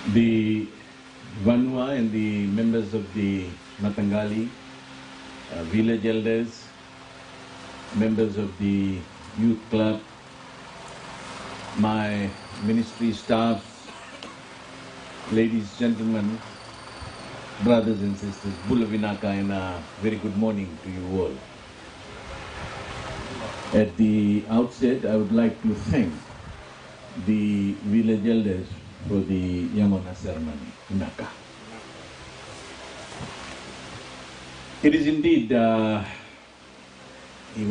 the Vanua and the members of the Matangali, village elders, members of the youth club, my ministry staff, ladies, gentlemen, brothers and sisters, Bula Vinaka, and a very good morning to you all. At the outset, I would like to thank the village elders for the Yamana ceremony in Naka. It is indeed a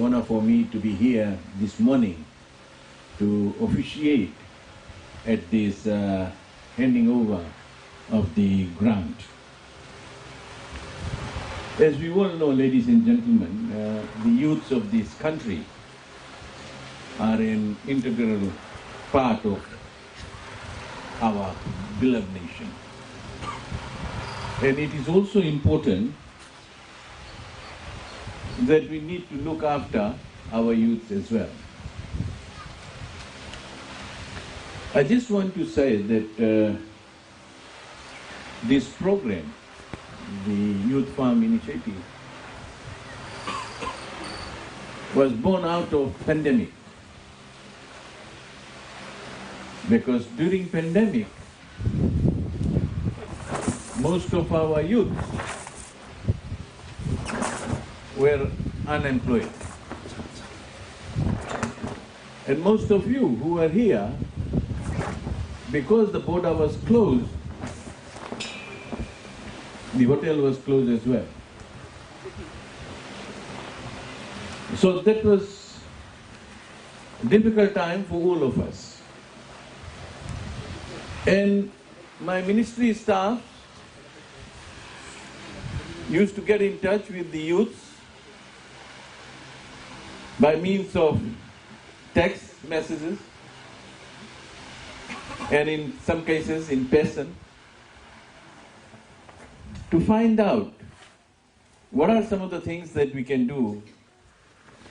honor for me to be here this morning to officiate at this handing over of the grant. As we all know, ladies and gentlemen, the youths of this country are an integral part of our beloved nation. And it is also important that we need to look after our youth as well. I just want to say that this program, the Youth Farm Initiative, was born out of pandemic. Because during pandemic, most of our youth were unemployed. And most of you who are here, because the border was closed, the hotel was closed as well. So that was a difficult time for all of us. And my ministry staff used to get in touch with the youths by means of text messages and in some cases in person to find out what are some of the things that we can do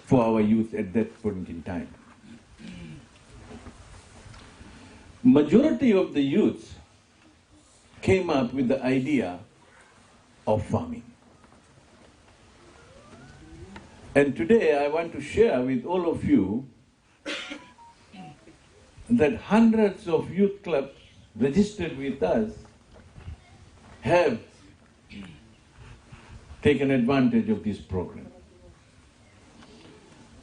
for our youth at that point in time. Majority of the youths came up with the idea of farming. And today I want to share with all of you that hundreds of youth clubs registered with us have taken advantage of this program.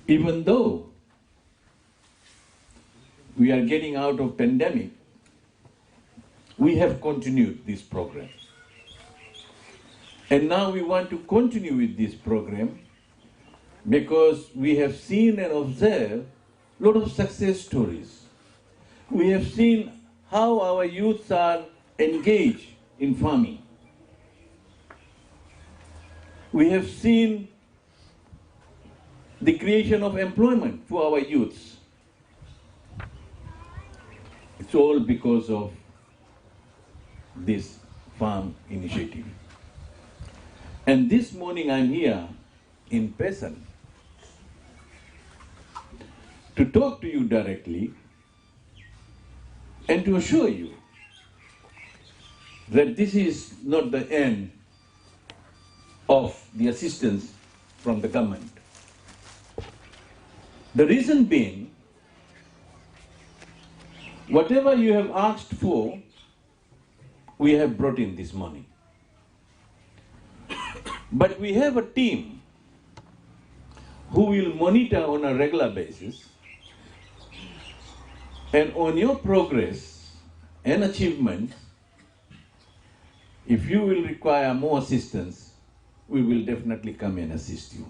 Even though we are getting out of pandemic, we have continued this program. And now we want to continue with this program because we have seen and observed a lot of success stories. We have seen how our youths are engaged in farming. We have seen the creation of employment for our youths. It's all because of this farm initiative. And this morning I'm here in person to talk to you directly and to assure you that this is not the end of the assistance from the government. The reason being, whatever you have asked for, we have brought in this money. But we have a team who will monitor on a regular basis, and on your progress and achievements, if you will require more assistance, we will definitely come and assist you.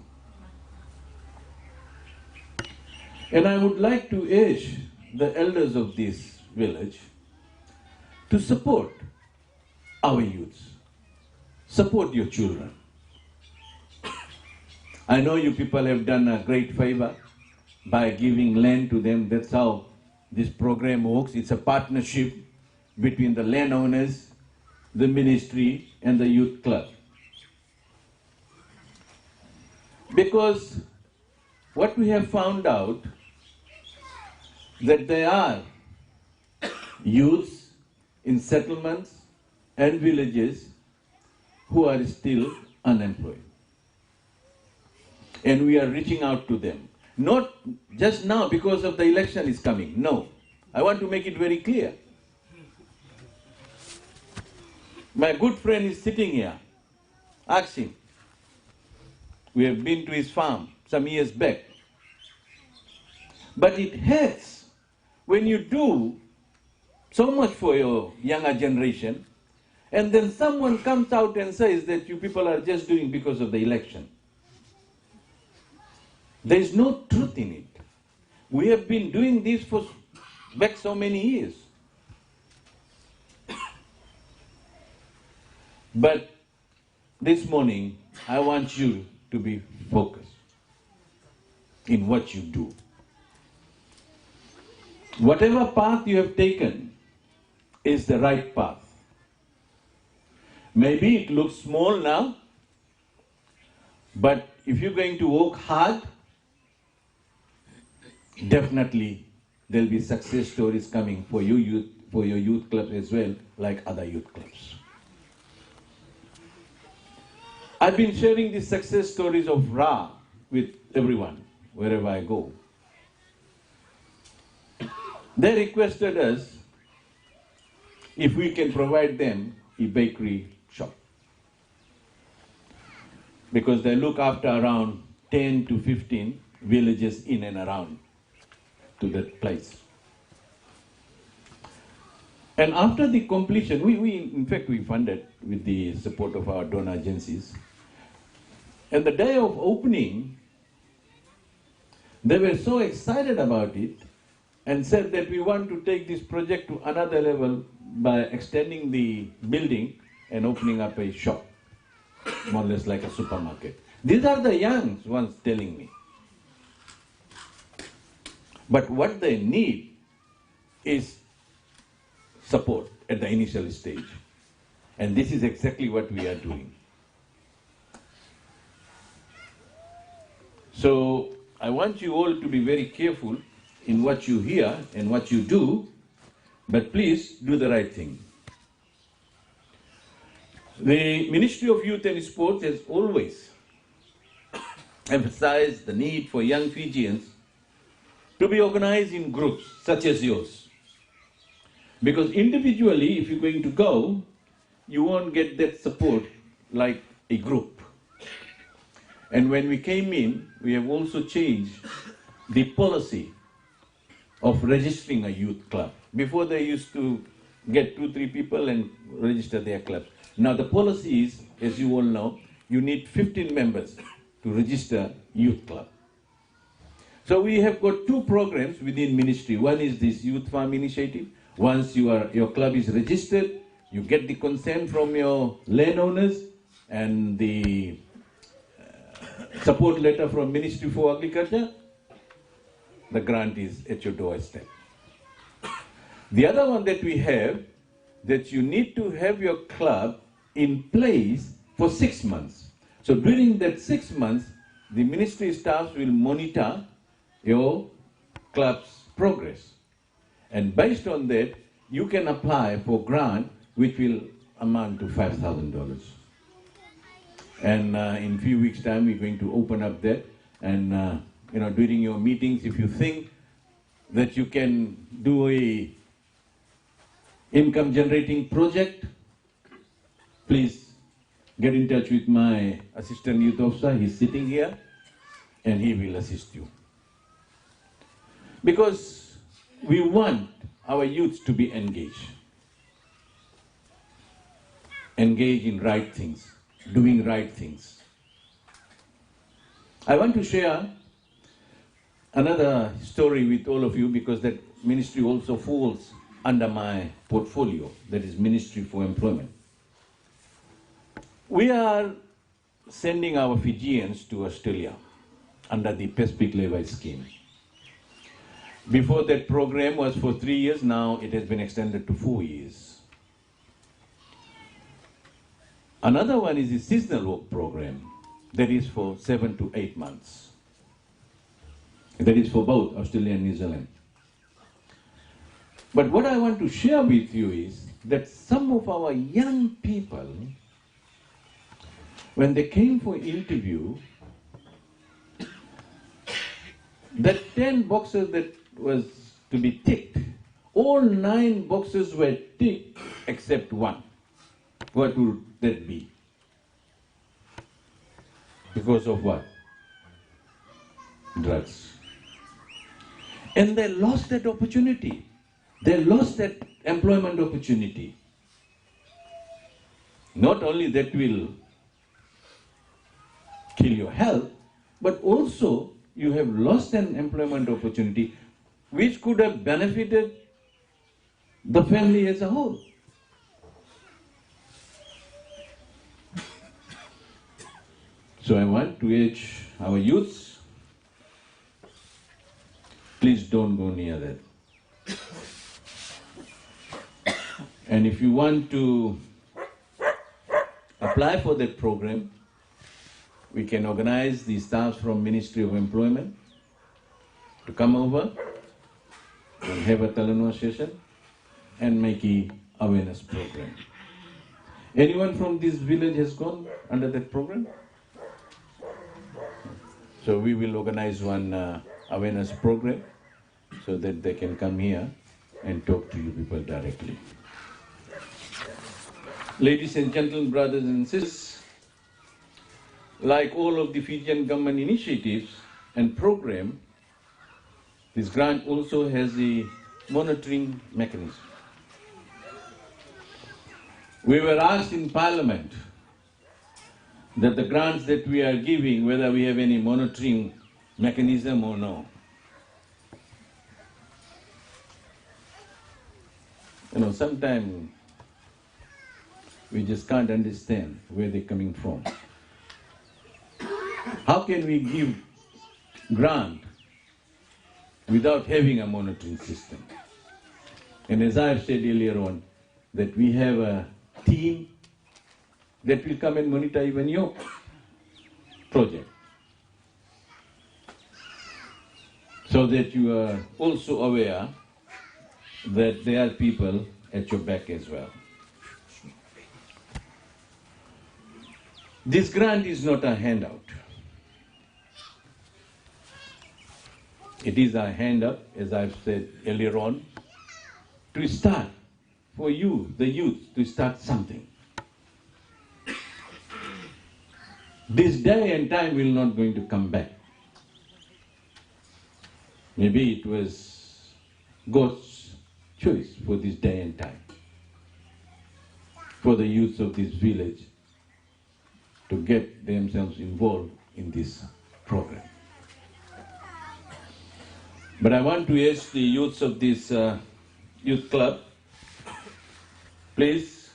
And I would like to urge the elders of this village to support our youths, support your children. I know you people have done a great favor by giving land to them. That's how this program works. It's a partnership between the landowners, the ministry, and the youth club. Because what we have found out, that there are youths in settlements and villages who are still unemployed. And we are reaching out to them. Not just now because of the election is coming, no. I want to make it very clear. My good friend is sitting here. Ask him. We have been to his farm some years back. But it hurts when you do so much for your younger generation, and then someone comes out and says that you people are just doing because of the election. There is no truth in it. We have been doing this for back so many years. But this morning, I want you to be focused in what you do. Whatever path you have taken is the right path. Maybe it looks small now, but if you're going to work hard, definitely there'll be success stories coming for you youth, for your youth club as well, like other youth clubs. I've been sharing these success stories of Ra with everyone, wherever I go. They requested us if we can provide them a bakery shop, because they look after around 10 to 15 villages in and around to that place. And after the completion, in fact, we funded with the support of our donor agencies. And the day of opening, they were so excited about it and said that we want to take this project to another level by extending the building and opening up a shop, more or less like a supermarket. These are the young ones telling me. But what they need is support at the initial stage. And this is exactly what we are doing. So I want you all to be very careful in what you hear and what you do, but please do the right thing. The Ministry of Youth and Sports has always emphasized the need for young Fijians to be organized in groups such as yours. Because individually, if you're going to go, you won't get that support like a group. And when we came in, we have also changed the policy of registering a youth club. Before they used to get 2-3 people and register their clubs. Now the policy is, as you all know, you need 15 members to register youth club. So we have got 2 programs within ministry. One is this youth farm initiative. Once your club is registered, you get the consent from your landowners and the support letter from Ministry for Agriculture, the grant is at your doorstep. The other one that we have, that you need to have your club in place for 6 months. So during that 6 months, the ministry staff will monitor your club's progress. And based on that, you can apply for grant which will amount to $5,000. And in a few weeks' time, we're going to open up that. And during your meetings, if you think that you can do a income-generating project, please get in touch with my assistant youth officer. He's sitting here, and he will assist you. Because we want our youths to be engaged. Engage in right things. Doing right things. I want to share another story with all of you because that ministry also falls under my portfolio, that is Ministry for Employment. We are sending our Fijians to Australia under the Pacific Levy Scheme. Before that program was for 3 years, now it has been extended to 4 years. Another one is the seasonal work program, that is for 7 to 8 months. That is for both Australia and New Zealand. But what I want to share with you is that some of our young people, when they came for interview, that 10 boxes that was to be ticked, all 9 boxes were ticked except one. What would that be? Because of what? Drugs. And they lost that opportunity. They lost that employment opportunity. Not only that will kill your health, but also you have lost an employment opportunity which could have benefited the family as a whole. So I want to urge our youths, please don't go near that. And if you want to apply for that program, we can organize the staff from Ministry of Employment to come over and have a Telenor session and make an awareness program. Anyone from this village has gone under that program? So we will organize one awareness program so that they can come here and talk to you people directly. Ladies and gentlemen, brothers and sisters, like all of the Fijian government initiatives and program, this grant also has a monitoring mechanism. We were asked in Parliament that the grants that we are giving, whether we have any monitoring mechanism or no. You know, sometimes we just can't understand where they're coming from. How can we give grant without having a monitoring system? And as I've said earlier on, that we have a team that will come and monitor even your project, so that you are also aware that there are people at your back as well. This grant is not a handout. It is a handout, as I've said earlier on, to start, for you, the youth, to start something. This day and time will not going to come back. Maybe it was God's choice for this day and time, for the youth of this village to get themselves involved in this program. But I want to ask the youths of this youth club, please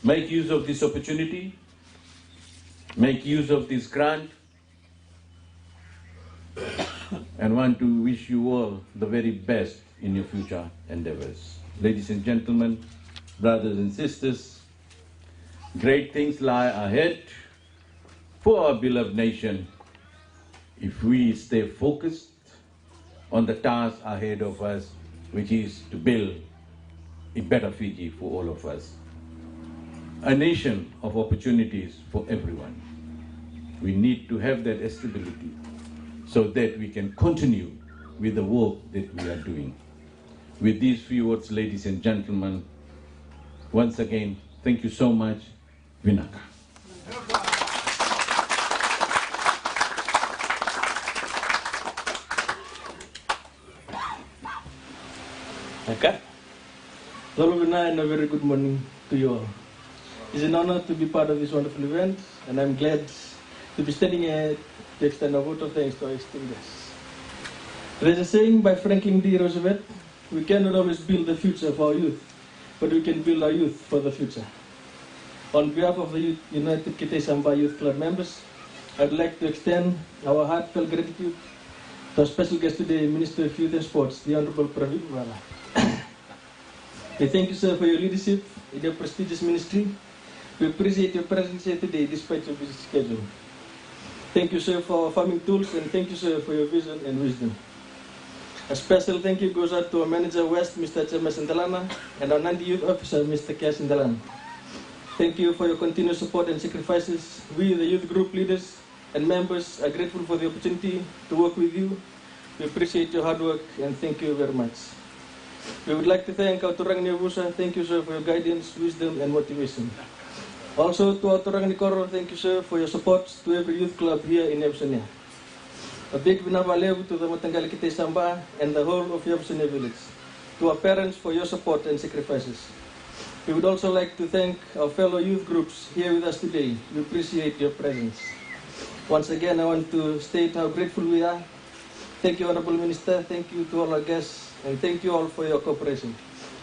make use of this opportunity, make use of this grant, and want to wish you all the very best in your future endeavors. Ladies and gentlemen, brothers and sisters, great things lie ahead for our beloved nation if we stay focused on the task ahead of us, which is to build a better Fiji for all of us. A nation of opportunities for everyone. We need to have that stability so that we can continue with the work that we are doing. With these few words, ladies and gentlemen, once again, thank you so much. Vinaka. Okay. Lolubina, and a very good morning to you all. It's an honor to be part of this wonderful event, and I'm glad to be standing here to extend a vote of thanks to our esteemed guests. There's a saying by Franklin D. Roosevelt, we cannot always build the future for our youth, but we can build our youth for the future. On behalf of the United Kitay Samba Youth Club members, I'd like to extend our heartfelt gratitude to our special guest today, Minister of Youth and Sports, the Honorable Parveen. We thank you, sir, for your leadership in your prestigious ministry. We appreciate your presence here today despite your busy schedule. Thank you, sir, for our farming tools, and thank you, sir, for your vision and wisdom. A special thank you goes out to our manager West, Mr. Chemes Ndalana, and our Nandi Youth Officer, Mr. Kias Ndalana. Thank you for your continued support and sacrifices. We, the youth group leaders and members, are grateful for the opportunity to work with you. We appreciate your hard work and thank you very much. We would like to thank our Turang Nevusa. Thank you, sir, for your guidance, wisdom, and motivation. Also, to our Turang Nikoro, thank you, sir, for your support to every youth club here in Yabsania. A big vinabalevu to the Matangali Kite Samba and the whole of Yabsania village. To our parents for your support and sacrifices. We would also like to thank our fellow youth groups here with us today. We appreciate your presence. Once again, I want to state how grateful we are. Thank you, Honorable Minister. Thank you to all our guests. And thank you all for your cooperation.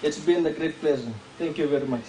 It's been a great pleasure. Thank you very much.